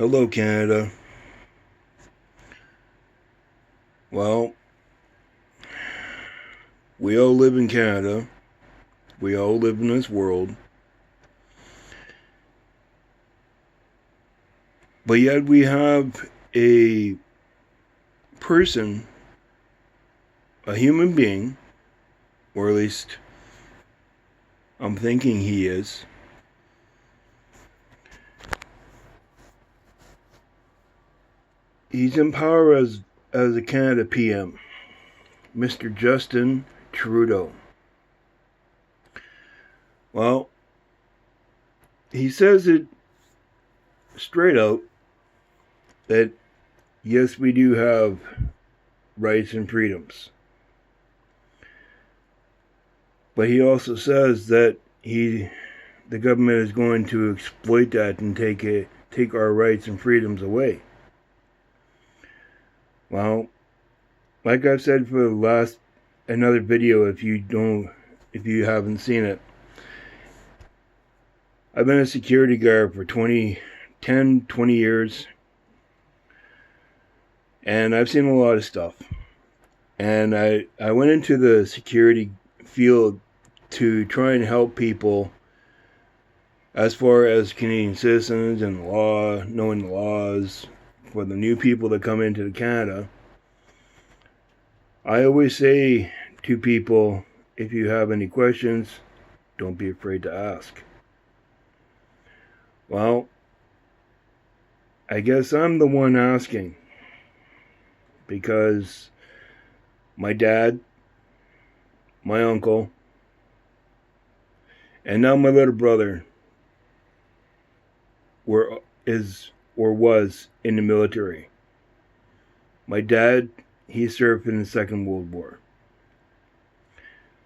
Hello, Canada. Well, we all live in Canada. We all live in this world. But yet we have a person, a human being, or at least I'm thinking he is. He's in power as a Canada PM, Mr. Justin Trudeau. Well, he says it straight out that yes, we do have rights and freedoms. But he also says that the government is going to exploit that and take our rights and freedoms away. Well, like I've said for another video, if you haven't seen it, I've been a security guard for 20 years, and I've seen a lot of stuff. And I went into the security field to try and help people as far as Canadian citizens and law, knowing the laws for the new people that come into Canada. I always say to people, if you have any questions, don't be afraid to ask. Well, I guess I'm the one asking, because my dad, my uncle, and now my little brother was in the military. My dad, he served in the Second World War.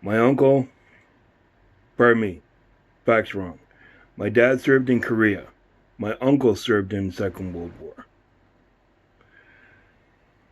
My uncle, facts wrong. My dad served in Korea. My uncle served in the Second World War.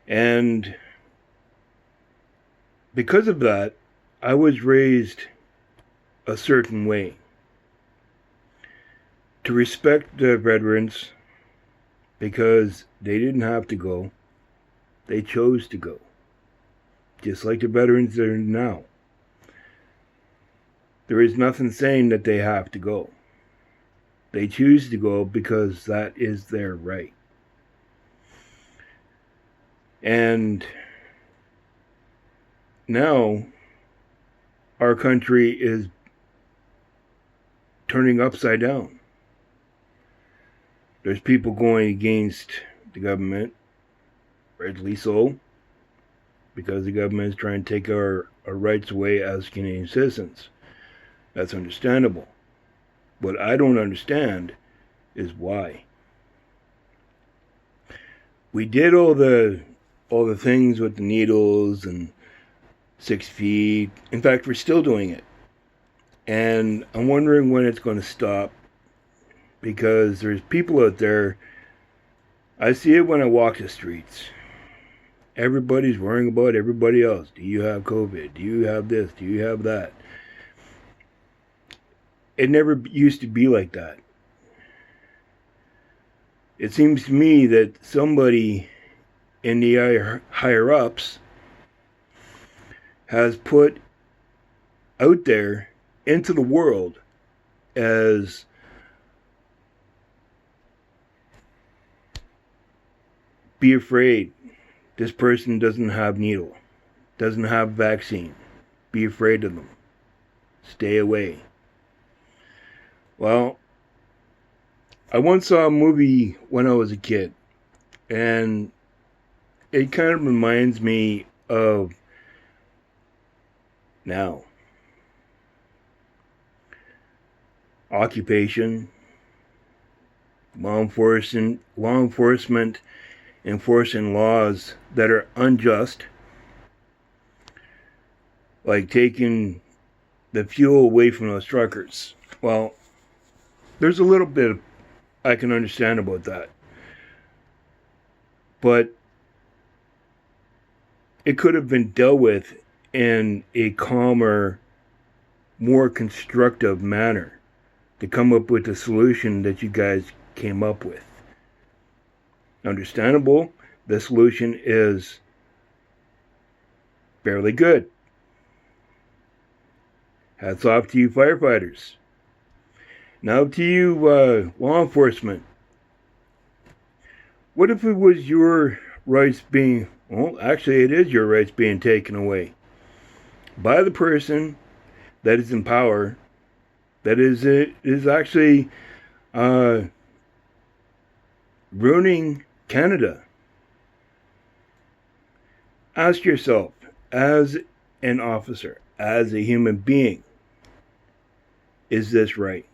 And because of that, I was raised a certain way. To respect the veterans, because they didn't have to go. They chose to go. Just like the veterans that are now. There is nothing saying that they have to go. They choose to go because that is their right. And now our country is turning upside down. There's people going against the government, rightly so, because the government is trying to take our rights away as Canadian citizens. That's understandable. What I don't understand is why. We did all the things with the needles and 6 feet. In fact, we're still doing it. And I'm wondering when it's going to stop, because there's people out there, I see it when I walk the streets. Everybody's worrying about everybody else. Do you have COVID? Do you have this? Do you have that? It never used to be like that. It seems to me that somebody in the higher ups has put out there into the world as be afraid. This person doesn't have needle, doesn't have vaccine. Be afraid of them. Stay away. Well, I once saw a movie when I was a kid, and it kind of reminds me of now. Occupation, law enforcement enforcing laws that are unjust, like taking the fuel away from those truckers. Well, there's a little bit I can understand about that. But it could have been dealt with in a calmer, more constructive manner to come up with the solution that you guys came up with. Understandable, the solution is fairly good. Hats off to you firefighters. Now to you law enforcement. What if it was your rights being, well, actually it is your rights being taken away by the person that is in power, that is actually ruining Canada? Ask yourself, as an officer, as a human being, is this right?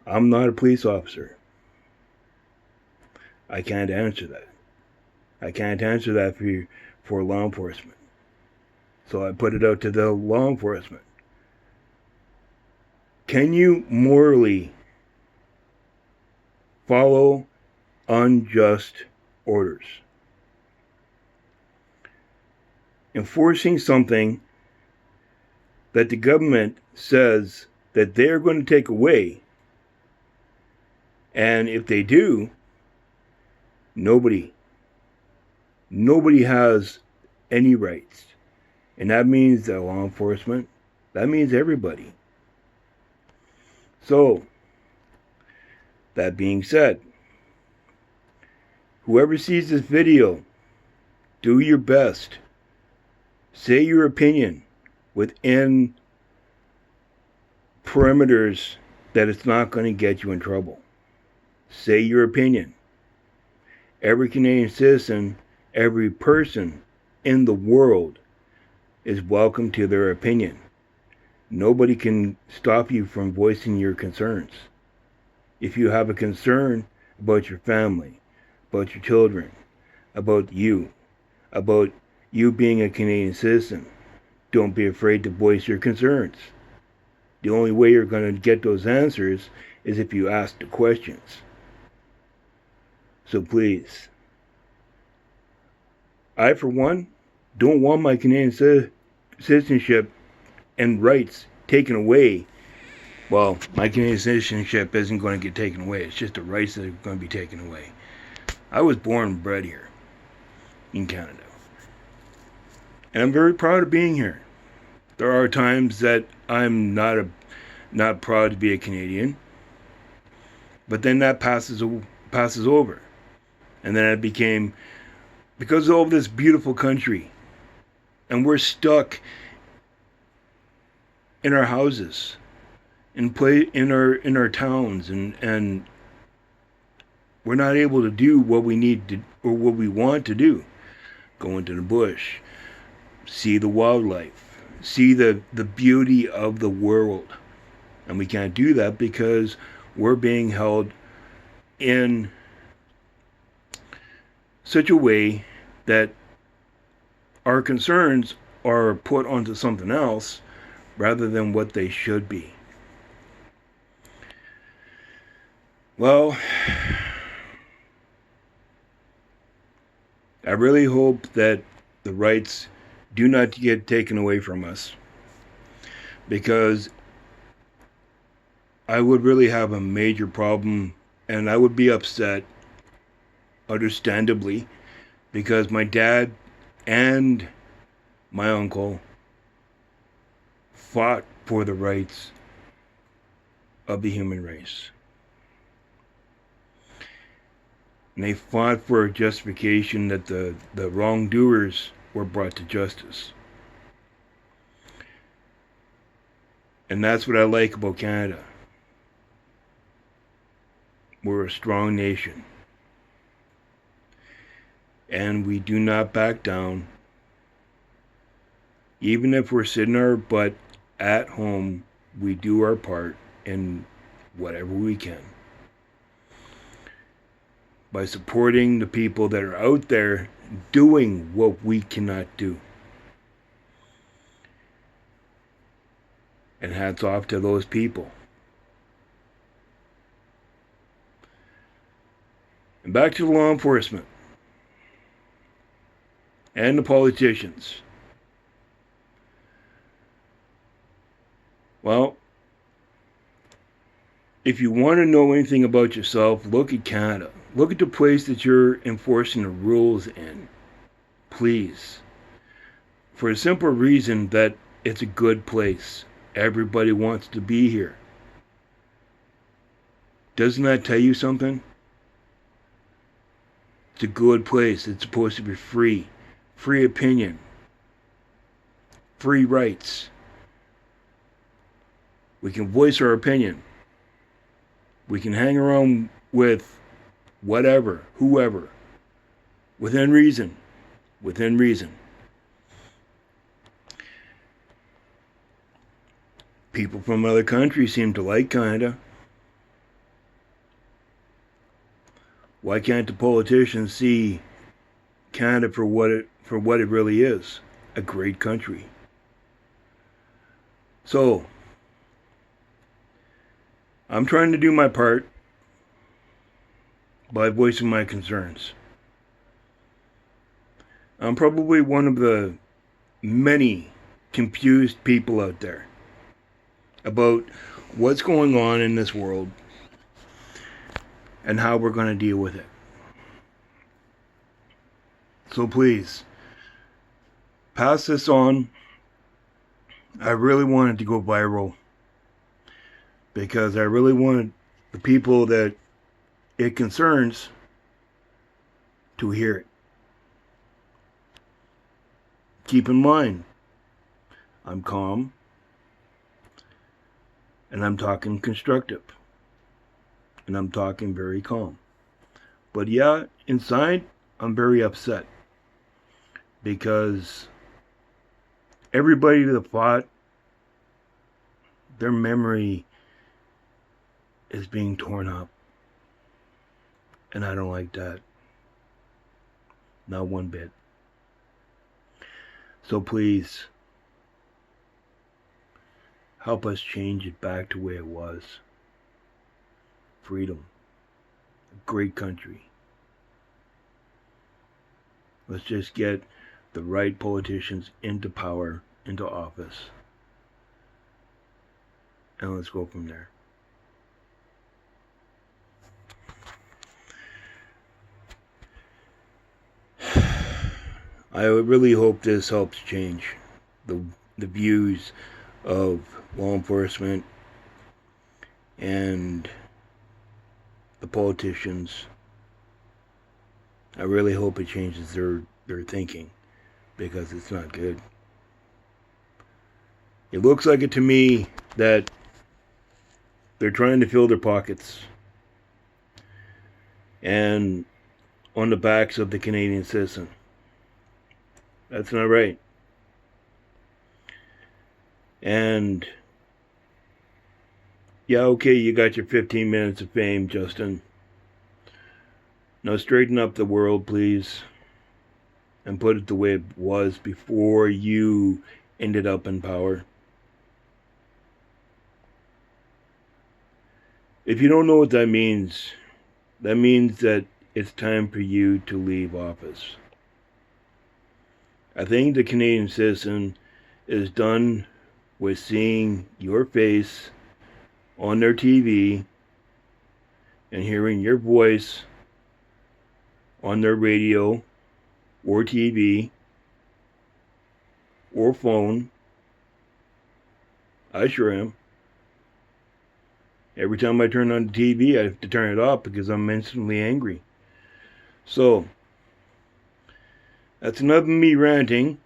I'm not a police officer. I can't answer that. I can't answer that for law enforcement. So I put it out to the law enforcement. Can you morally follow unjust orders? Enforcing something that the government says that they're going to take away, and if they do, nobody has any rights. And that means that law enforcement, that means everybody. So, that being said, whoever sees this video, do your best. Say your opinion within perimeters that it's not going to get you in trouble. Say your opinion. Every Canadian citizen, every person in the world is welcome to their opinion. Nobody can stop you from voicing your concerns. If you have a concern about your family, about your children, about you being a Canadian citizen, don't be afraid to voice your concerns. The only way you're going to get those answers is if you ask the questions. So please, I for one don't want my Canadian citizenship and rights taken away. Well, my Canadian citizenship isn't going to get taken away. It's just the rights that are going to be taken away. I was born and bred here in Canada. And I'm very proud of being here. There are times that I'm not proud to be a Canadian. But then that passes over. And then it became, because of all this beautiful country, and we're stuck in our houses, in our towns, and we're not able to do what we need to, or what we want to do. Go into the bush, see the wildlife, see the beauty of the world. And we can't do that because we're being held in such a way that our concerns are put onto something else rather than what they should be. Well, I really hope that the rights do not get taken away from us, because I would really have a major problem, and I would be upset, understandably, because my dad and my uncle fought for the rights of the human race. And they fought for a justification that the wrongdoers were brought to justice. And that's what I like about Canada. We're a strong nation. And we do not back down. Even if we're sitting our butt at home, we do our part in whatever we can, by supporting the people that are out there doing what we cannot do. And hats off to those people. And back to the law enforcement and the politicians. Well, if you want to know anything about yourself, look at Canada. Look at the place that you're enforcing the rules in. Please. For a simple reason that it's a good place. Everybody wants to be here. Doesn't that tell you something? It's a good place. It's supposed to be free. Free opinion. Free rights. We can voice our opinion. We can hang around with whatever, whoever. Within reason. Within reason. People from other countries seem to like Canada. Why can't the politicians see Canada for what it really is? A great country. So, I'm trying to do my part by voicing my concerns. I'm probably one of the many confused people out there about what's going on in this world and how we're going to deal with it. So please, pass this on. I really wanted to go viral because I really wanted the people that it concerns to hear it. Keep in mind, I'm calm and I'm talking constructive and I'm talking very calm. But yeah, inside, I'm very upset because everybody that fought, their memory is being torn up. And I don't like that. Not one bit. So please, help us change it back to the way it was. Freedom. A great country. Let's just get the right politicians into power, into office. And let's go from there. I really hope this helps change the views of law enforcement and the politicians. I really hope it changes their thinking, because it's not good. It looks like it to me that they're trying to fill their pockets and on the backs of the Canadian citizen. That's not right. And yeah, okay, you got your 15 minutes of fame, Justin. Now straighten up the world, please, and put it the way it was before you ended up in power. If you don't know what that means that it's time for you to leave office. I think the Canadian citizen is done with seeing your face on their TV and hearing your voice on their radio or TV or phone. I sure am. Every time I turn on the TV, I have to turn it off because I'm instantly angry. So, that's enough of me ranting.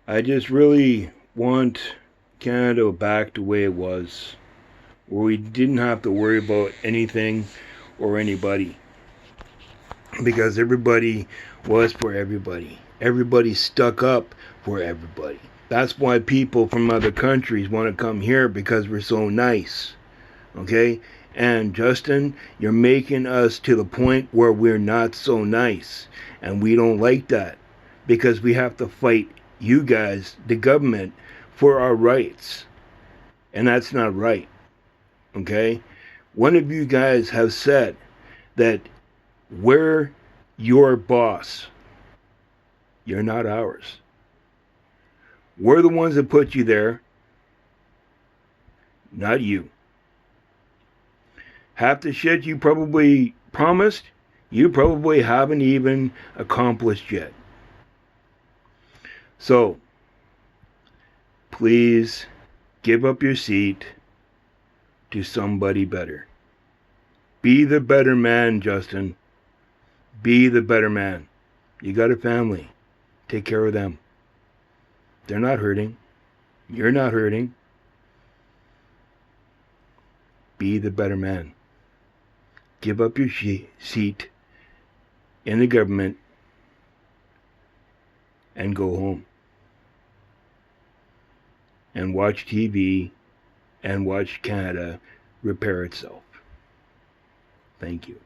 I just really want Canada back the way it was, where we didn't have to worry about anything or anybody, because everybody was for everybody. Everybody stuck up for everybody. That's why people from other countries want to come here, because we're so nice. Okay? And Justin, you're making us to the point where we're not so nice. And we don't like that, because we have to fight you guys, the government, for our rights. And that's not right. Okay? One of you guys have said that we're your boss. You're not ours. We're the ones that put you there, not you. Half the shit you probably promised, you probably haven't even accomplished yet. So, please give up your seat to somebody better. Be the better man, Justin. Be the better man. You got a family. Take care of them. They're not hurting. You're not hurting. Be the better man. Give up your seat in the government and go home. And watch TV and watch Canada repair itself. Thank you.